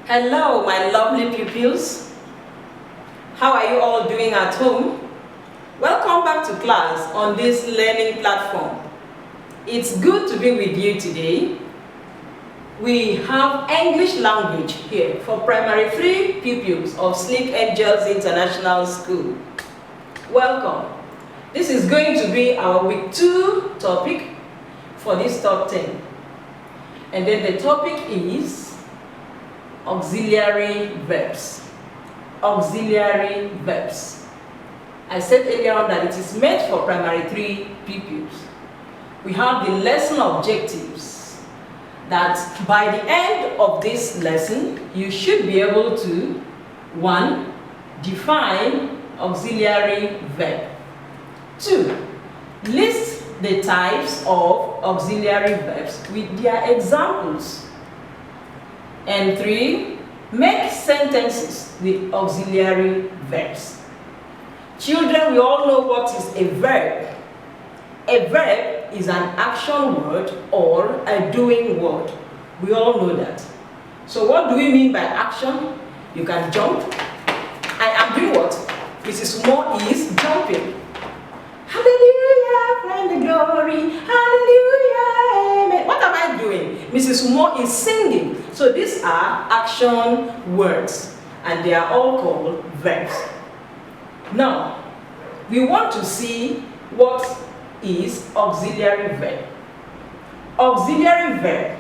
Hello, my lovely pupils. How are you all doing at home? Welcome back to class on this learning platform. It's good to be with you today. We have English language here for primary 3 pupils of Sleek Angels International School. Welcome. This is going to be our week 2 topic for this top 10. And then the topic is auxiliary verbs. Auxiliary verbs. I said earlier on that it is meant for primary 3 pupils. We have the lesson objectives that by the end of this lesson, you should be able to 1. Define auxiliary verb. 2. List the types of auxiliary verbs with their examples. And 3. Make sentences with auxiliary verbs. Children, we all know what is a verb. A verb is an action word or a doing word. We all know that. So what do we mean by action? You can jump. I am doing what? Mrs. Umoh is jumping. Hallelujah, find the glory. Hallelujah, amen. What am I doing? Mrs. Umoh is singing. So these are action words, and they are all called verbs. Now, we want to see what is auxiliary verb. Auxiliary verb.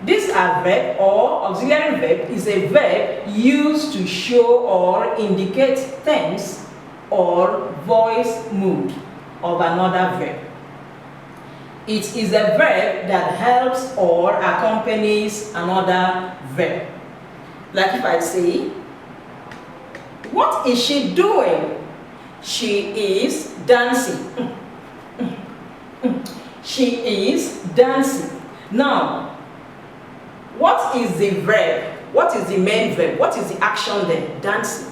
This verb or auxiliary verb is a verb used to show or indicate tense or voice mood of another verb. It is a verb that helps or accompanies another verb. Like if I say, what is she doing? She is dancing. She is dancing. Now, what is the verb? What is the main verb? What is the action there? Dancing.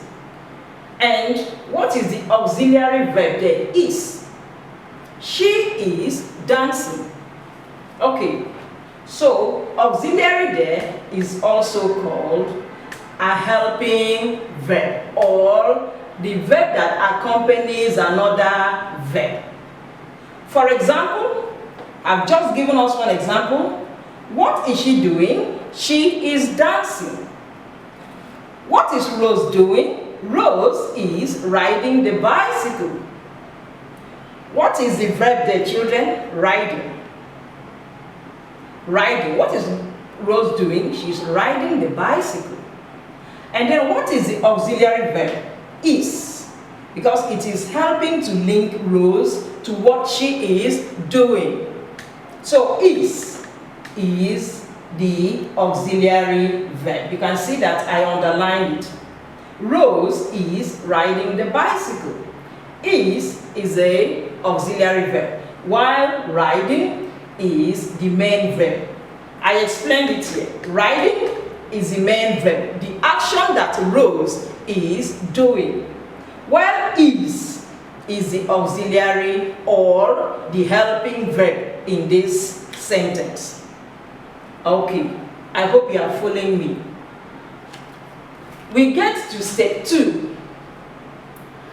And what is the auxiliary verb there? Is. She is dancing. Okay, so auxiliary there is also called a helping verb or the verb that accompanies another verb. For example, I've just given us one example. What is she doing? She is dancing. What is Rose doing? Rose is riding the bicycle. What is the verb there, children? Riding. Riding. What is Rose doing? She's riding the bicycle. And then what is the auxiliary verb? Is. Because it is helping to link Rose to what she is doing. So is the auxiliary verb. You can see that I underlined it. Rose is riding the bicycle. Is a auxiliary verb, while riding is the main verb. I explained it here. Riding is the main verb, the action that Rose is doing, while is the auxiliary or the helping verb in this sentence. Okay, I hope you are following me. We get to step 2.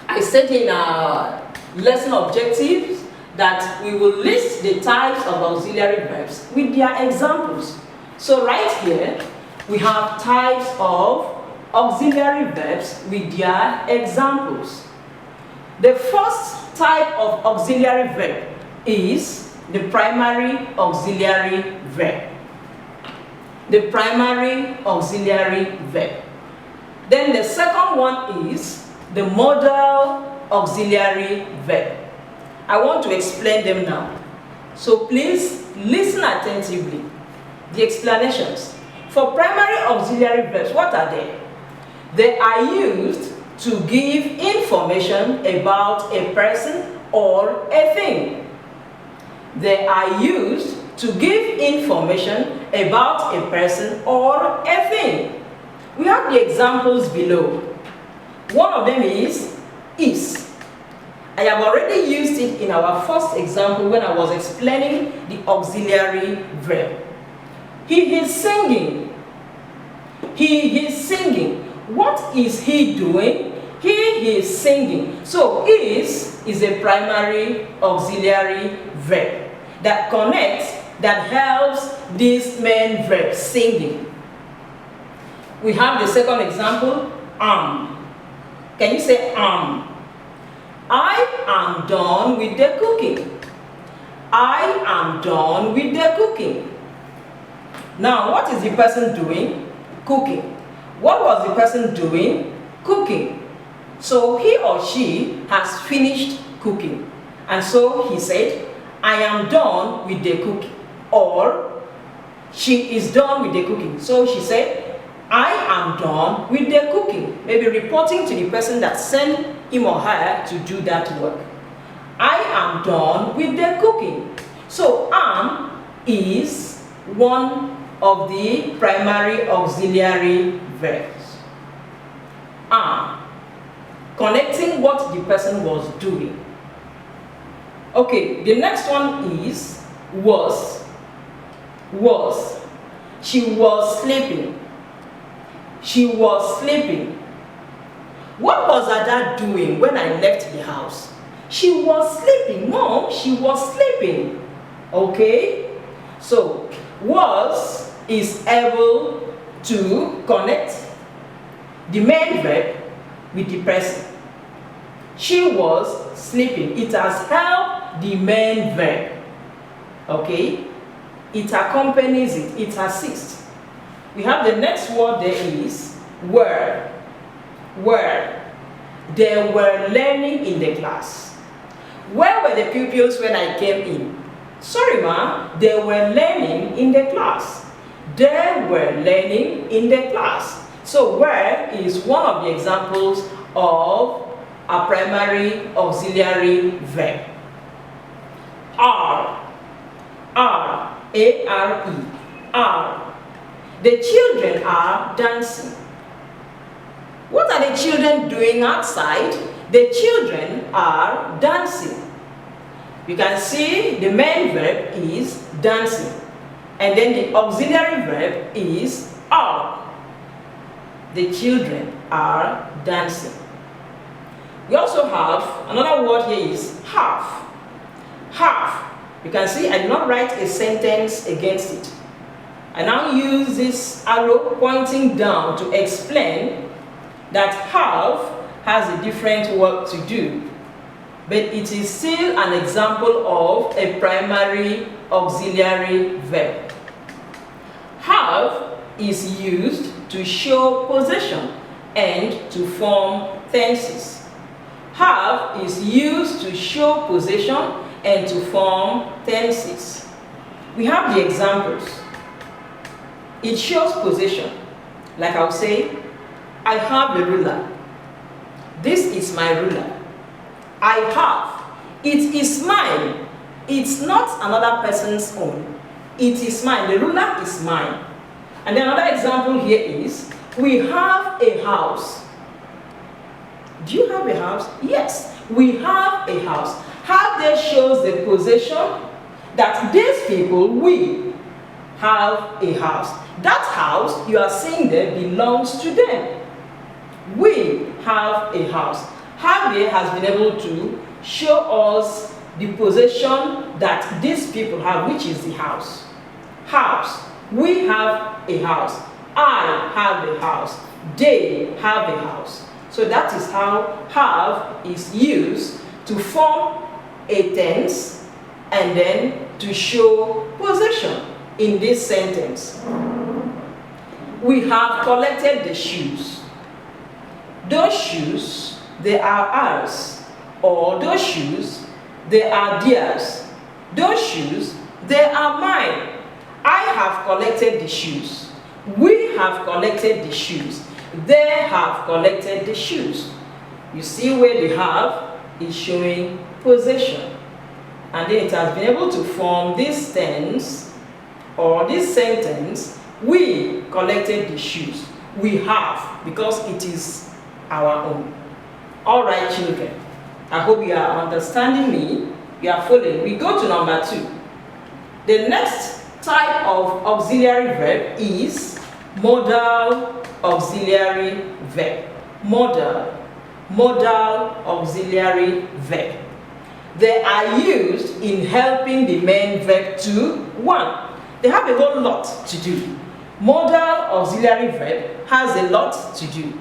I said in our lesson objectives that we will list the types of auxiliary verbs with their examples. So right here, we have types of auxiliary verbs with their examples. The first type of auxiliary verb is the primary auxiliary verb. The primary auxiliary verb. Then the second one is the modal auxiliary verb. I want to explain them now. So please listen attentively. The explanations. For primary auxiliary verbs, what are they? They are used to give information about a person or a thing. They are used to give information about a person or a thing. We have the examples below. One of them is. I have already used it in our first example when I was explaining the auxiliary verb. He is singing. He is singing. What is he doing? He is singing. So is a primary auxiliary verb that connects, that helps this main verb singing. We have the second example, am. Can you say am? I am done with the cooking. I am done with the cooking. Now, what is the person doing? Cooking. What was the person doing? Cooking. So he or she has finished cooking. And so he said, I am done with the cooking. Or she is done with the cooking. So she said, I am done with the cooking. Maybe reporting to the person that sent him or her to do that work. I am done with the cooking. So am is one of the primary auxiliary verbs. Am, connecting what the person was doing. Okay, the next one is was. Was. She was sleeping. She was sleeping. What was Ada doing when I left the house? She was sleeping. Mom, she was sleeping. Okay? So, was is able to connect the main verb with the person. She was sleeping. It has helped the main verb. Okay? It accompanies it. It assists. We have the next word there is were. Were. They were learning in the class. Where were the pupils when I came in? Sorry, ma, they were learning in the class. They were learning in the class. So where is one of the examples of a primary auxiliary verb. Are. Are. A-R-E. Are. The children are dancing. What are the children doing outside? The children are dancing. You can see the main verb is dancing. And then the auxiliary verb is are. The children are dancing. We also have another word here is have. Have. You can see I did not write a sentence against it. I now use this arrow pointing down to explain that have has a different work to do, but it is still an example of a primary auxiliary verb. Have is used to show possession and to form tenses. Have is used to show possession and to form tenses. We have the examples. It shows possession. Like I'll say, I have a ruler. This is my ruler. I have. It is mine. It's not another person's own. It is mine. The ruler is mine. And then another example here is, we have a house. Do you have a house? Yes, we have a house. Have there shows the possession that these people, we have a house. That house you are seeing there belongs to them. We have a house. Have there has been able to show us the possession that these people have, which is the house. House. We have a house. I have a house. They have a house. So that is how have is used to form a tense and then to show possession in this sentence. We have collected the shoes. Those shoes, they are ours. Or those shoes, they are theirs. Those shoes, they are mine. I have collected the shoes. We have collected the shoes. They have collected the shoes. You see where the have is showing possession. And then it has been able to form this tense or this sentence. We collected the shoes. We have, because it is our own. All right, children. I hope you are understanding me. You are following. We go to number 2. The next type of auxiliary verb is Modal auxiliary verb. Modal auxiliary verb. They are used in helping the main verb to 1. They have a whole lot to do. Modal auxiliary verb has a lot to do.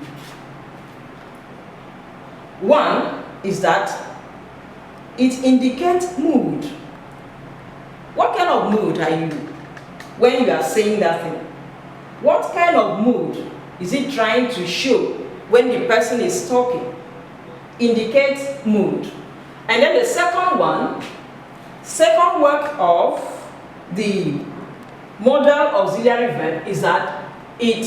One is that it indicates mood. What kind of mood are you when you are saying that thing? What kind of mood is it trying to show when the person is talking? Indicates mood. And then the second work of the modal auxiliary verb is that it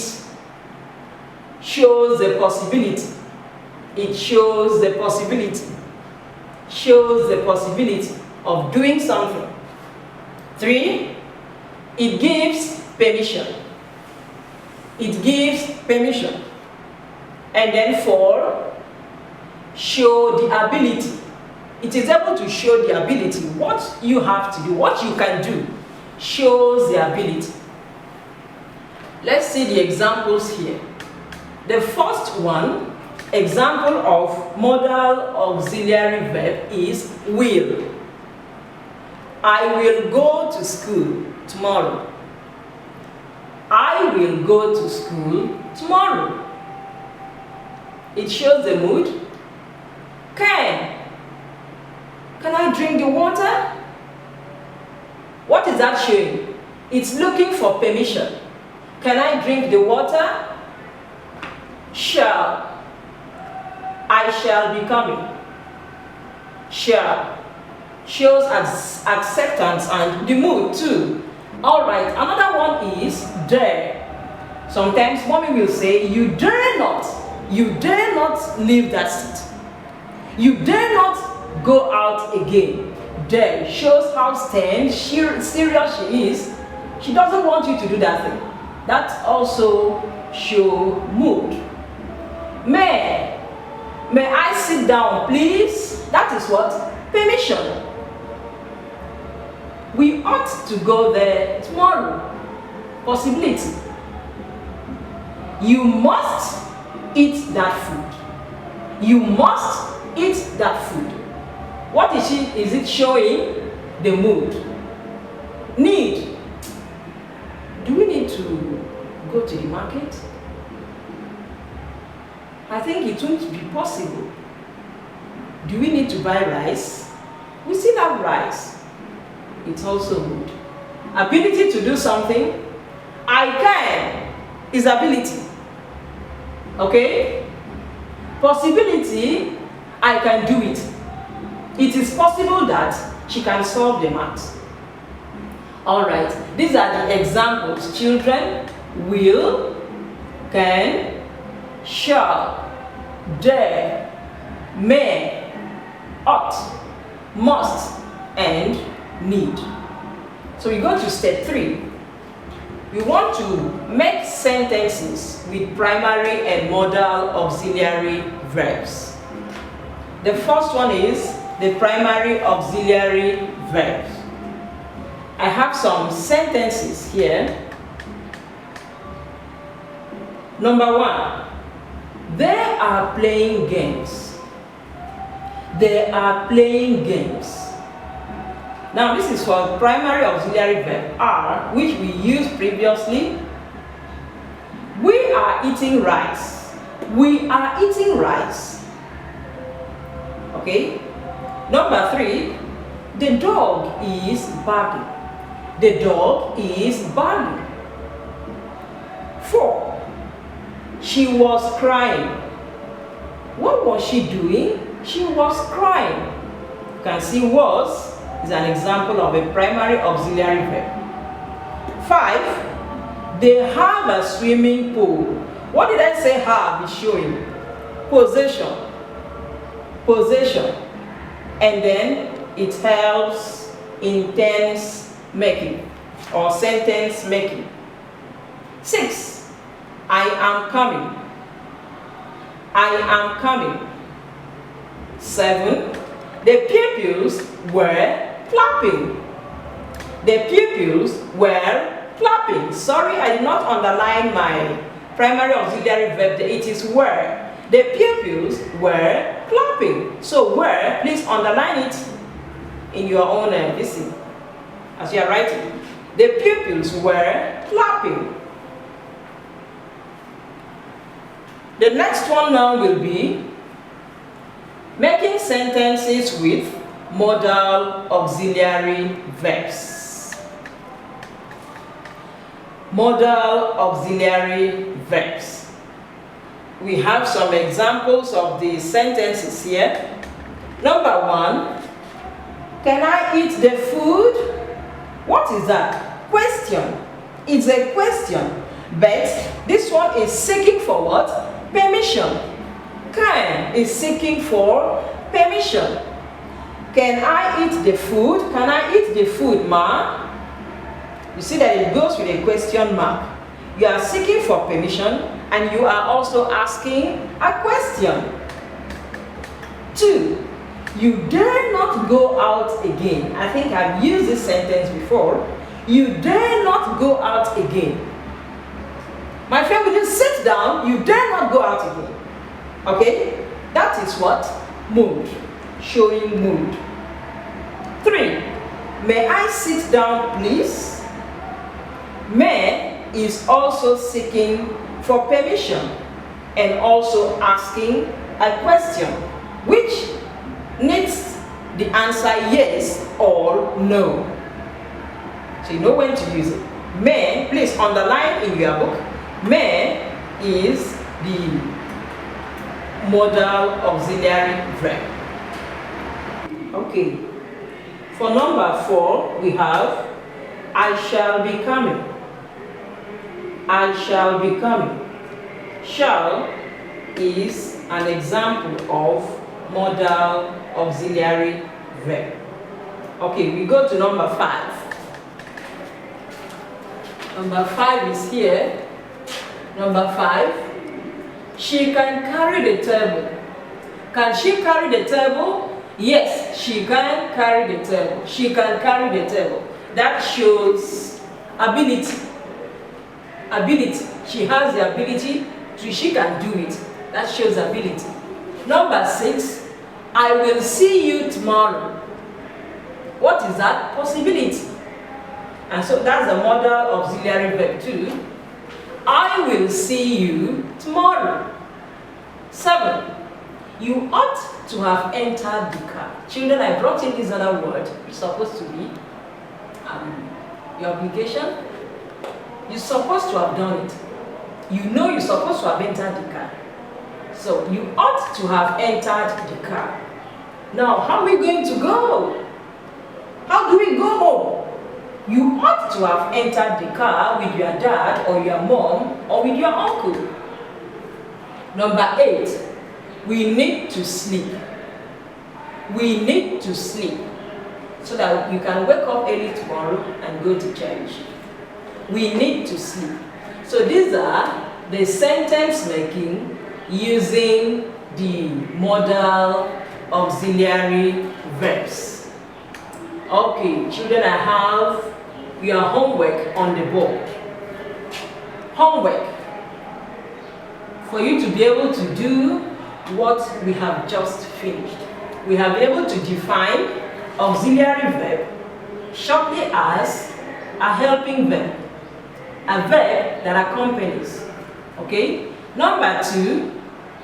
shows the possibility. It shows the possibility. Shows the possibility of doing something. 3, it gives permission. It gives permission. And then 4, show the ability. It is able to show the ability. What you have to do, what you can do, shows the ability. Let's see the examples here. The first one, example of modal auxiliary verb is will. I will go to school tomorrow. I will go to school tomorrow. It shows the mood. Can I drink the water? What is that showing? It's looking for permission. Can I drink the water? Shall. I shall be coming. Shall. Shows acceptance and the mood too. Alright, another one is dare. Sometimes mommy will say, you dare not leave that seat. You dare not go out again. Dare shows how stern, serious she is. She doesn't want you to do that thing. That also shows mood. May I sit down, please? That is what? Permission. We ought to go there tomorrow. Possibility. You must eat that food. You must eat that food. What is it showing? The mood. Need. Do we need to go to the market? I think it won't be possible. Do we need to buy rice? We still have rice. It's also mood. Ability to do something. I can is ability. Okay? Possibility, I can do it. It is possible that she can solve the math. Alright, these are the examples. Children, will, can, shall, dare, may, ought, must, and need. So we go to step 3. We want to make sentences with primary and modal auxiliary verbs. The first one is the primary auxiliary verbs. I have some sentences here. Number 1, they are playing games. They are playing games. Now this is for primary auxiliary verb are, which we used previously. We are eating rice. We are eating rice. Okay. Number 3, the dog is barking. The dog is barking. 4, she was crying. What was she doing? She was crying. You can see was is an example of a primary auxiliary verb. 5, they have a swimming pool. What did I say have is showing? Possession. Possession. And then it helps in tense making or sentence making. 6, I am coming. I am coming. 7, the pupils were clapping. The pupils were clapping. Sorry, I did not underline my primary auxiliary verb. It is were. The pupils were clapping. So were, please underline it in your own listen as you are writing. The pupils were clapping. The next one now will be making sentences with modal auxiliary verbs. Modal auxiliary verbs. We have some examples of the sentences here. Number one, can I eat the food? What is that? Question. It's a question. But this one is seeking for what? Permission. Can is seeking for permission. Can I eat the food? Can I eat the food, ma? You see that it goes with a question mark. You are seeking for permission and you are also asking a question. 2. You dare not go out again. I think I've used this sentence before. You dare not go out again. My friend, will you sit down? You dare not go out again. Okay? That is what? Mood. Showing mood. 3. May I sit down, please? May is also seeking for permission and also asking a question, which needs the answer yes or no. So you know when to use it. May, please underline in your book, may is the modal auxiliary verb. Okay. For number 4, we have I shall be coming. I shall be coming. Shall is an example of modal auxiliary verb. Okay, we go to number 5. Number 5 is here. Number 5. She can carry the table. Can she carry the table? Yes, she can carry the table. She can carry the table. That shows ability. Ability. She has the ability to, she can do it. That shows ability. Number 6, I will see you tomorrow. What is that? Possibility. And so that's the modal auxiliary verb too. I will see you tomorrow. 7, you ought to have entered the car. Children, I brought in this other word. It's supposed to be your obligation. You're supposed to have done it. You know you're supposed to have entered the car. So you ought to have entered the car. Now, how are we going to go? How do we go home? You ought to have entered the car with your dad or your mom or with your uncle. Number 8, we need to sleep. We need to sleep so that we can wake up early tomorrow and go to church. We need to sleep. So these are the sentence making using the modal auxiliary verbs. Okay, children, I have your homework on the board. Homework. For you to be able to do what we have just finished. We have been able to define auxiliary verb shortly as a helping verb. A verb that accompanies. Okay? Number 2,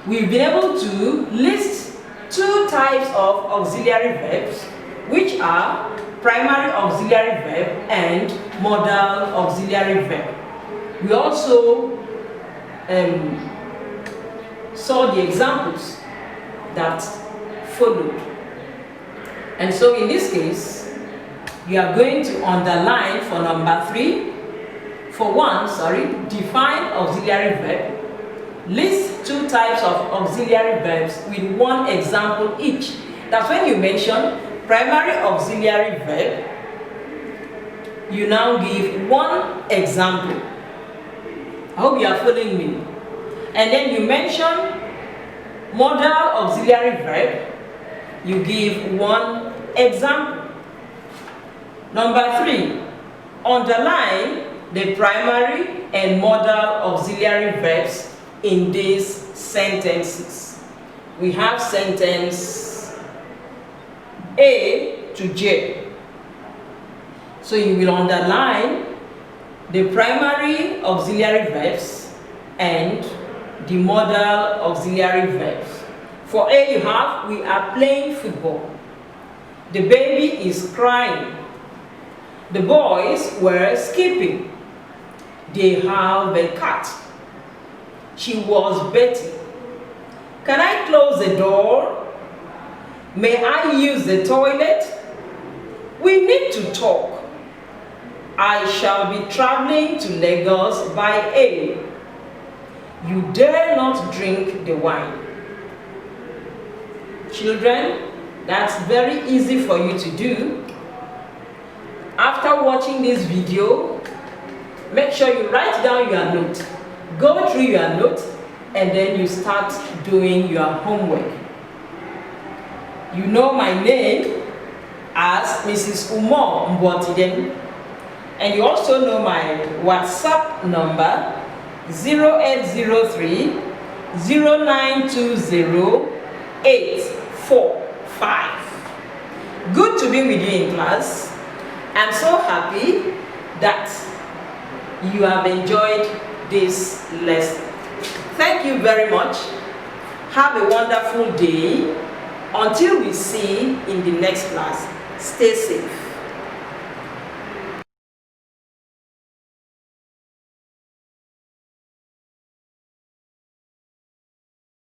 we've been able to list 2 types of auxiliary verbs, which are primary auxiliary verb and modal auxiliary verb. We also saw the examples that followed. And so in this case, we are going to underline for number 3. For 1, define auxiliary verb. List 2 types of auxiliary verbs with 1 example each. That's when you mention primary auxiliary verb, you now give 1 example. I hope you are following me. And then you mention modal auxiliary verb, you give 1 example. Number 3, underline the primary and modal auxiliary verbs in these sentences. We have sentence A to J. So you will underline the primary auxiliary verbs and the modal auxiliary verbs. For A you have, we are playing football. The baby is crying. The boys were skipping. They have a cat. She was Betty. Can I close the door? May I use the toilet? We need to talk. I shall be traveling to Lagos by A. You dare not drink the wine. Children, that's very easy for you to do. After watching this video, make sure you write down your note. Go through your note and then you start doing your homework. You know my name as Mrs. Umoh Mbuotidem, and you also know my WhatsApp number 0803 0920 845. Good to be with you in class. I'm so happy that you have enjoyed this lesson. Thank you very much. Have a wonderful day. Until we see in the next class, stay safe.